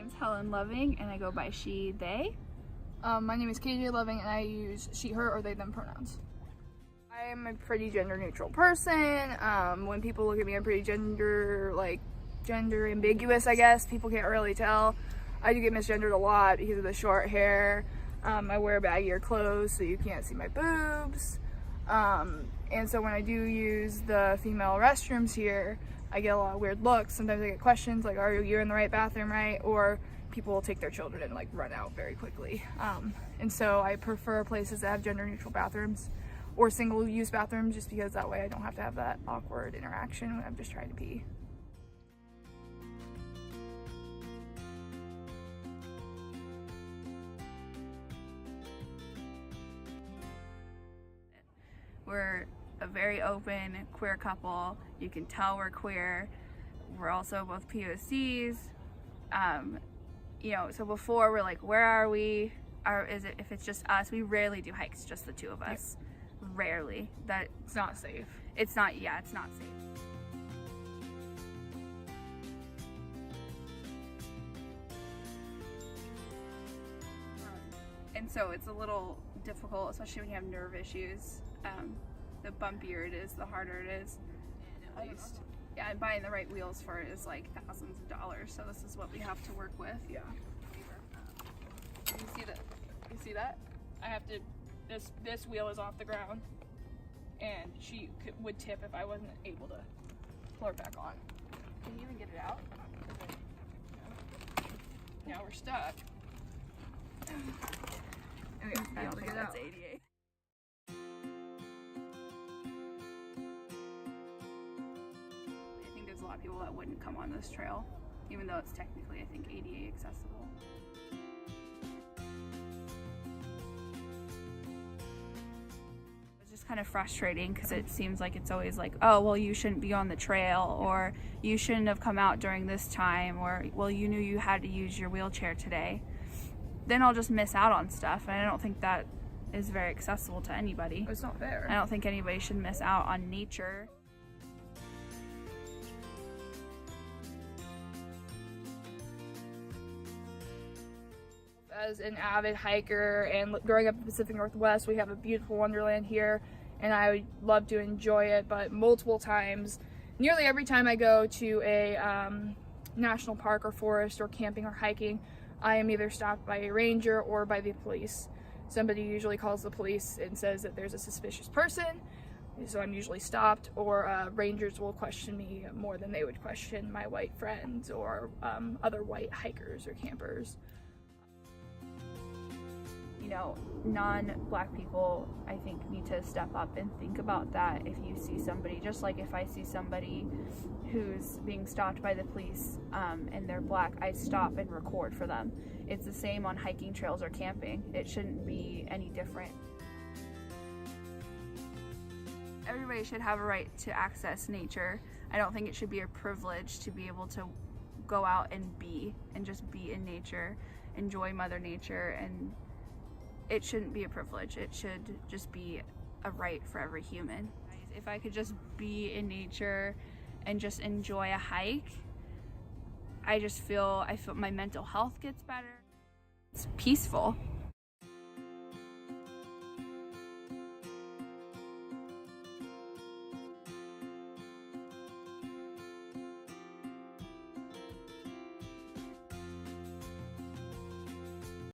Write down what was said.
name's Helen Loving, and I go by she, they. My name is KJ Loving, and I use she, her, or they, them pronouns. I am a pretty gender neutral person. When people look at me, I'm pretty gender ambiguous, I guess. People can't really tell. I do get misgendered a lot because of the short hair. I wear baggier clothes so you can't see my boobs. And so when I do use the female restrooms here, I get a lot of weird looks. Sometimes I get questions like, are you in the right bathroom, right? Or people will take their children and like run out very quickly. And so I prefer places that have gender neutral bathrooms or single use bathrooms, just because that way I don't have to have that awkward interaction when I'm just trying to pee. We're a very open queer couple. You can tell we're queer. We're also both POCs. You know, so before we're like, where are we? If it's just us, we rarely do hikes, just the two of us. Yep. Rarely. It's not safe. It's not safe. And so it's a little difficult, especially when you have nerve issues. The bumpier it is, the harder it is. Yeah, and buying the right wheels for it is like thousands of dollars. So this is what we have to work with. Yeah. You see that? You see that? I have to. This wheel is off the ground, and she would tip if I wasn't able to pull her back on. Can you even get it out? Now we're stuck. Okay, I don't think that's ADA. I think there's a lot of people that wouldn't come on this trail, even though it's technically, I think, ADA accessible. It's just kind of frustrating because it seems like it's always like, oh, well, you shouldn't be on the trail, or you shouldn't have come out during this time, or, well, you knew you had to use your wheelchair today. Then I'll just miss out on stuff, and I don't think that is very accessible to anybody. It's not fair. I don't think anybody should miss out on nature. As an avid hiker and growing up in the Pacific Northwest, we have a beautiful wonderland here, and I love to enjoy it, but multiple times, nearly every time I go to a national park or forest or camping or hiking, I am either stopped by a ranger or by the police. Somebody usually calls the police and says that there's a suspicious person, so I'm usually stopped, or rangers will question me more than they would question my white friends or other white hikers or campers. You know, non-Black people, I think, need to step up and think about that. If you see somebody, just like if I see somebody who's being stopped by the police and they're Black, I stop and record for them. It's the same on hiking trails or camping. It shouldn't be any different. Everybody should have a right to access nature. I don't think it should be a privilege to be able to go out and just be in nature, enjoy Mother Nature, and it shouldn't be a privilege. It should just be a right for every human. If I could just be in nature and just enjoy a hike, I feel my mental health gets better. It's peaceful.